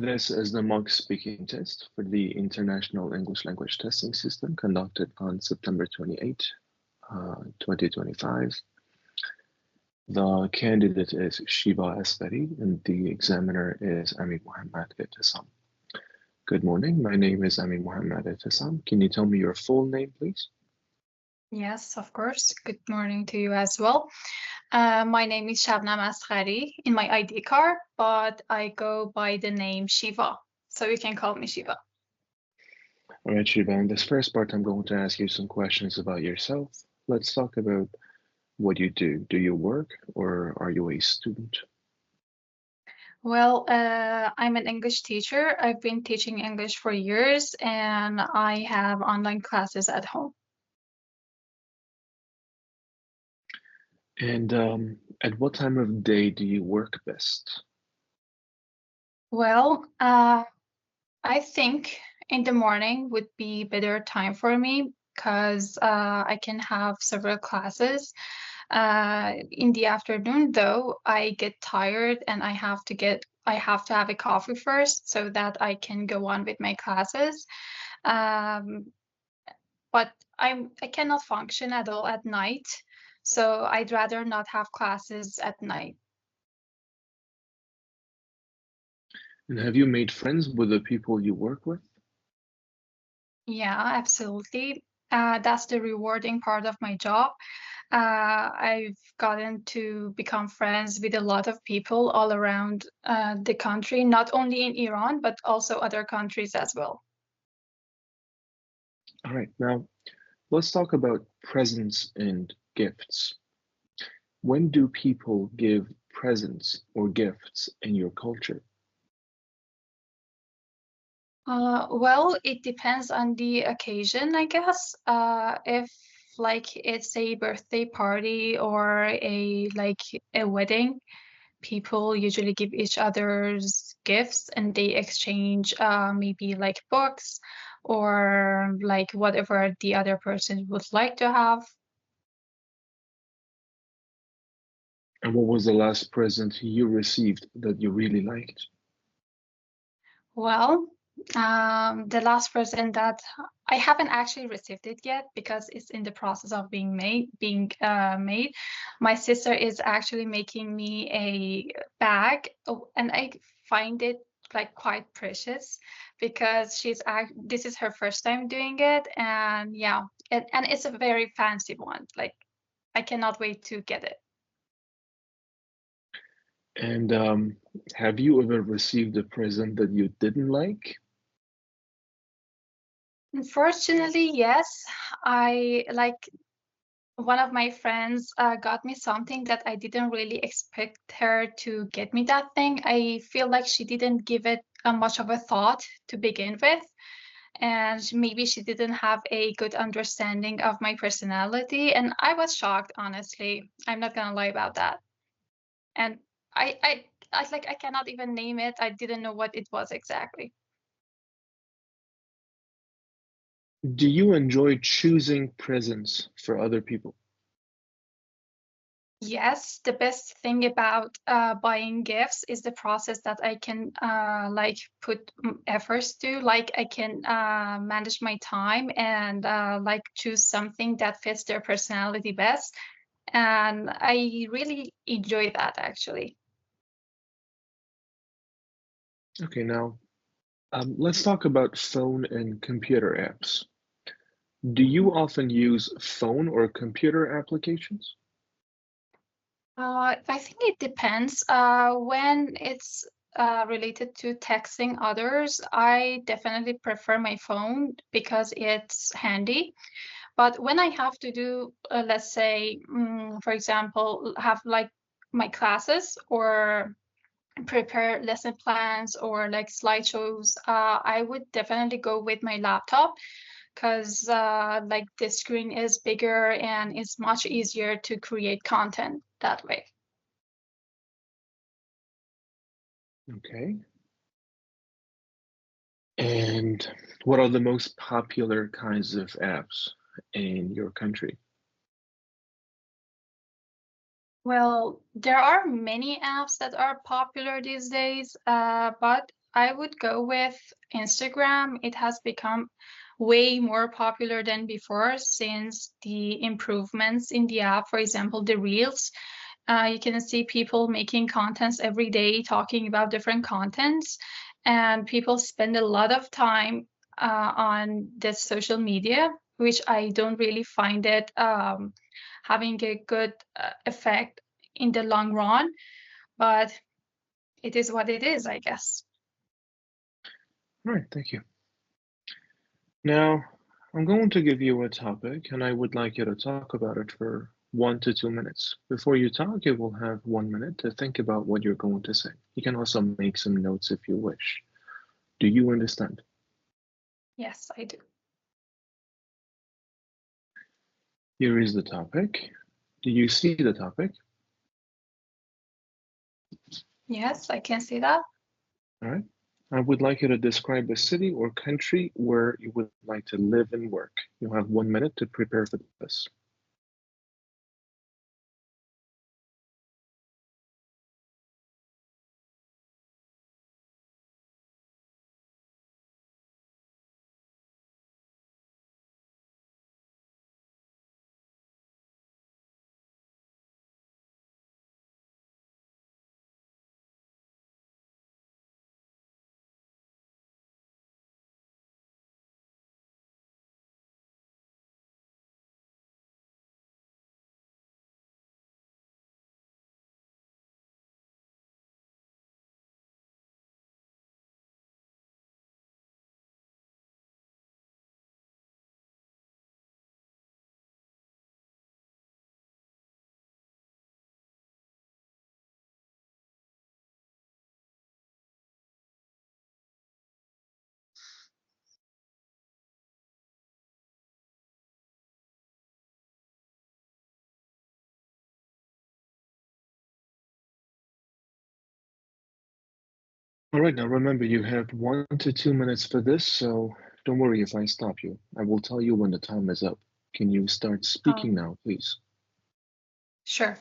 This is the mock speaking test for the International English Language Testing System conducted on September 28, 2025. The candidate is Shiva Asperi and the examiner is Ami Muhammad Ittesam. Good morning, my name is Ami Muhammad Ittesam. Can you tell me your full name, please? Yes, of course. Good morning to you as well. My name is Shabnam Asghari in my ID card, but I go by the name Shiva, so you can call me Shiva. All right, Shiva, in this first part, I'm going to ask you some questions about yourself. Let's talk about what you do. Do you work or are you a student? Well, I'm an English teacher. I've been teaching English for years, and I have online classes at home. And at what time of day do you work best? Well, I think in the morning would be better time for me because I can have several classes. In the afternoon, though, I get tired and I have to have a coffee first so that I can go on with my classes. But I cannot function at all at night, so I'd rather not have classes at night. And have you made friends with the people you work with? Yeah, absolutely. That's the rewarding part of my job. I've gotten to become friends with a lot of people all around the country, not only in Iran, but also other countries as well. All right, now let's talk about presents and gifts. When do people give presents or gifts in your culture? Well, it depends on the occasion, I guess. If like it's a birthday party or a wedding, people usually give each other's gifts and they exchange maybe like books or like whatever the other person would like to have. And what was the last present you received that you really liked? Well, the last present that I haven't actually received it yet because it's in the process of being made. My sister is actually making me a bag, and I find it like quite precious because this is her first time doing it, and yeah, and it's a very fancy one. Like I cannot wait to get it. And have you ever received a present that you didn't like? Unfortunately, yes. I like one of my friends got me something that I didn't really expect her to get me that thing. I feel like she didn't give it much of a thought to begin with. And maybe she didn't have a good understanding of my personality. And I was shocked, honestly. I'm not gonna lie about that. And I cannot even name it. I didn't know what it was exactly. Do you enjoy choosing presents for other people? Yes, the best thing about buying gifts is the process that I can like put efforts to. Like I can manage my time and like choose something that fits their personality best. And I really enjoy that actually. Okay, now let's talk about phone and computer apps. Do you often use phone or computer applications? I think it depends. When it's related to texting others, I definitely prefer my phone because it's handy. But when I have to do, let's say, for example, have like my classes or prepare lesson plans or like slideshows, I would definitely go with my laptop because like the screen is bigger and it's much easier to create content that way. Okay. And what are the most popular kinds of apps in your country? Well, there are many apps that are popular these days, but I would go with Instagram. It has become way more popular than before since the improvements in the app. For example, the Reels. You can see people making contents every day, talking about different contents, and people spend a lot of time on this social media, which I don't really find it having a good effect in the long run, but it is what it is, I guess. All right, thank you. Now, I'm going to give you a topic, and I would like you to talk about it for 1 to 2 minutes. Before you talk, you will have 1 minute to think about what you're going to say. You can also make some notes if you wish. Do you understand? Yes, I do. Here is the topic. Do you see the topic? Yes, I can see that. All right. I would like you to describe a city or country where you would like to live and work. You have 1 minute to prepare for this. All right, now remember you have 1 to 2 minutes for this, so don't worry if I stop you. I will tell you when the time is up. Can you start speaking now, please? Sure.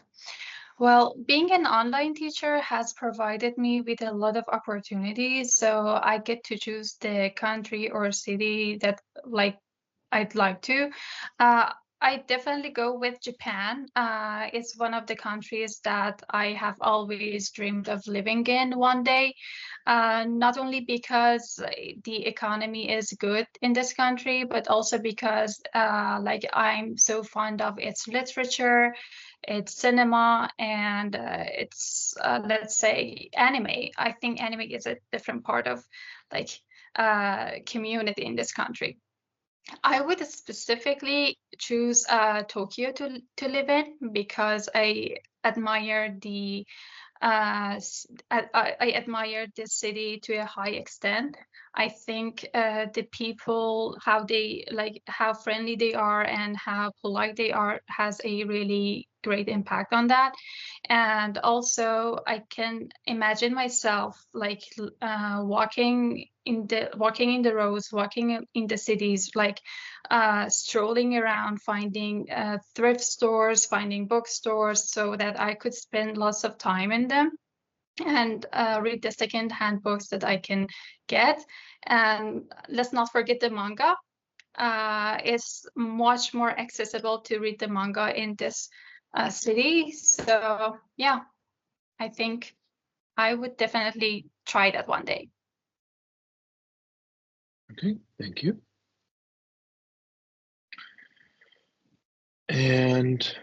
Well, being an online teacher has provided me with a lot of opportunities. So I get to choose the country or city that I'd like to. Uh, I definitely go with Japan. It's one of the countries that I have always dreamed of living in one day. Not only because the economy is good in this country, but also because I'm so fond of its literature, its cinema, and its let's say anime. I think anime is a different part of like community in this country. I would specifically choose Tokyo to live in because admire the I admire this city to a high extent. I think the people, how friendly they are and how polite they are, has a really great impact on that. And also, I can imagine myself walking in the roads, walking in the cities, strolling around, finding thrift stores, finding bookstores, so that I could spend lots of time in them and read the second-hand books that I can get. And let's not forget the manga. It's much more accessible to read the manga in this city. So yeah, I think I would definitely try that one day. Okay, thank you. And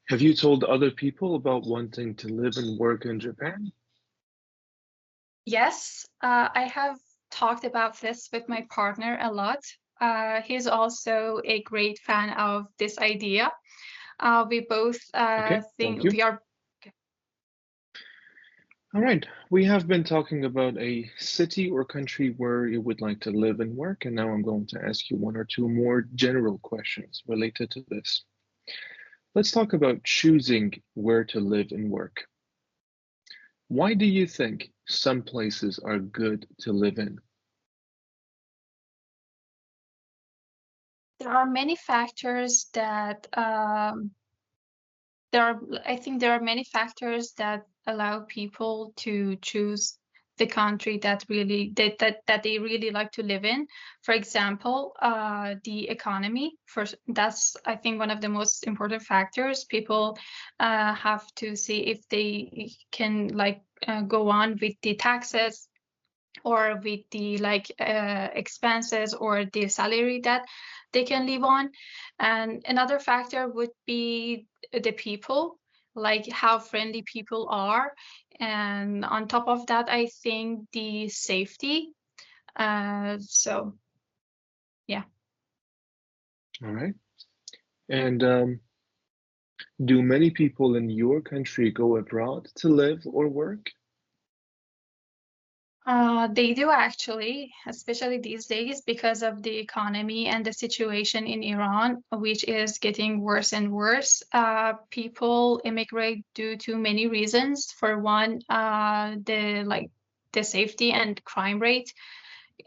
have you told other people about wanting to live and work in Japan? Yes, I have talked about this with my partner a lot. He's also a great fan of this idea. We both Okay, thank think you. we are. All right, we have been talking about a city or country where you would like to live and work, and now I'm going to ask you 1 or 2 more general questions related to this. Let's talk about choosing where to live and work. Why do you think some places are good to live in? There are many factors that I think there are many factors that allow people to choose the country that they really like to live in. For example, the economy. First, that's I think one of the most important factors. People have to see if they can go on with the taxes or with the expenses or the salary that they can live on. And another factor would be the people, like how friendly people are. And on top of that, I think the safety. So yeah. All right. And do many people in your country go abroad to live or work? They do actually, especially these days because of the economy and the situation in Iran, which is getting worse and worse. People immigrate due to many reasons. For one, the safety and crime rate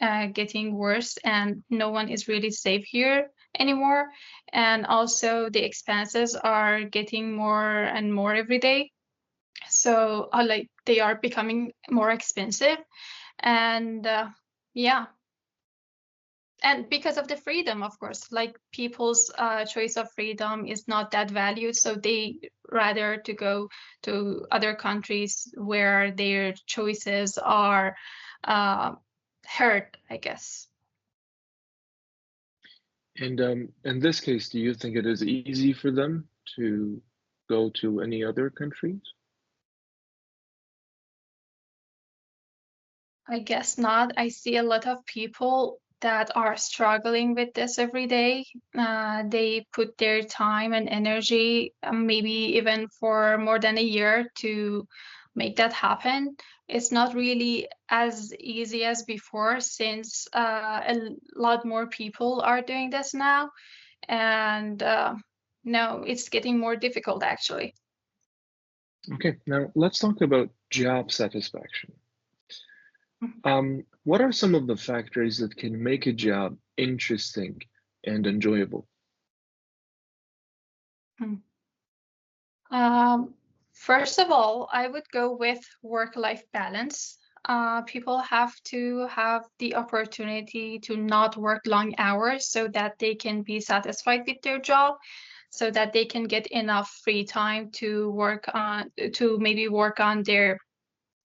getting worse, and no one is really safe here anymore. And also, the expenses are getting more and more every day. So, they are becoming more expensive. And yeah, and because of the freedom, of course, like people's choice of freedom is not that valued, so they rather to go to other countries where their choices are heard, I guess. And in this case, do you think it is easy for them to go to any other countries? I guess not. I see a lot of people that are struggling with this every day. They put their time and energy, maybe even for more than a year, to make that happen. It's not really as easy as before, since a lot more people are doing this now. And no, it's getting more difficult actually. Okay, now let's talk about job satisfaction. What are some of the factors that can make a job interesting and enjoyable? Mhm. First of all, I would go with work-life balance. People have to have the opportunity to not work long hours so that they can be satisfied with their job, so that they can get enough free time to maybe work on their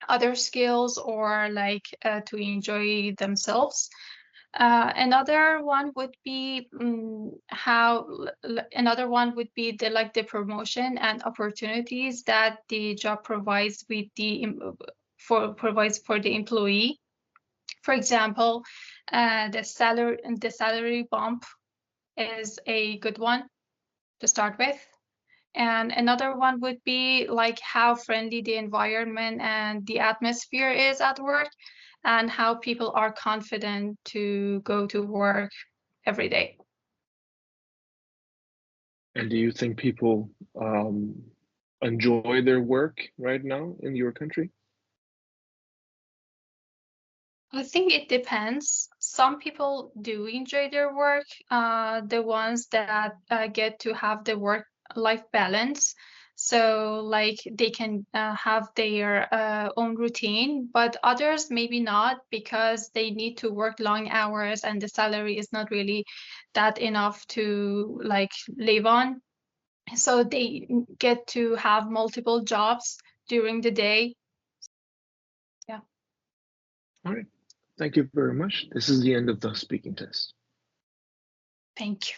other skills, or to enjoy themselves. Another one would be another one would be the promotion and opportunities that the job provides with provides for the employee. For example, the salary bump is a good one to start with. And another one would be like how friendly the environment and the atmosphere is at work, and how people are confident to go to work every day. And do you think people enjoy their work right now in your country? I think it depends. Some people do enjoy their work, the ones that get to have the work-life balance. So, like, they can have their own routine, but others maybe not, because they need to work long hours and the salary is not really that enough to live on. So they get to have multiple jobs during the day. Yeah. All right. Thank you very much. This is the end of the speaking test. Thank you.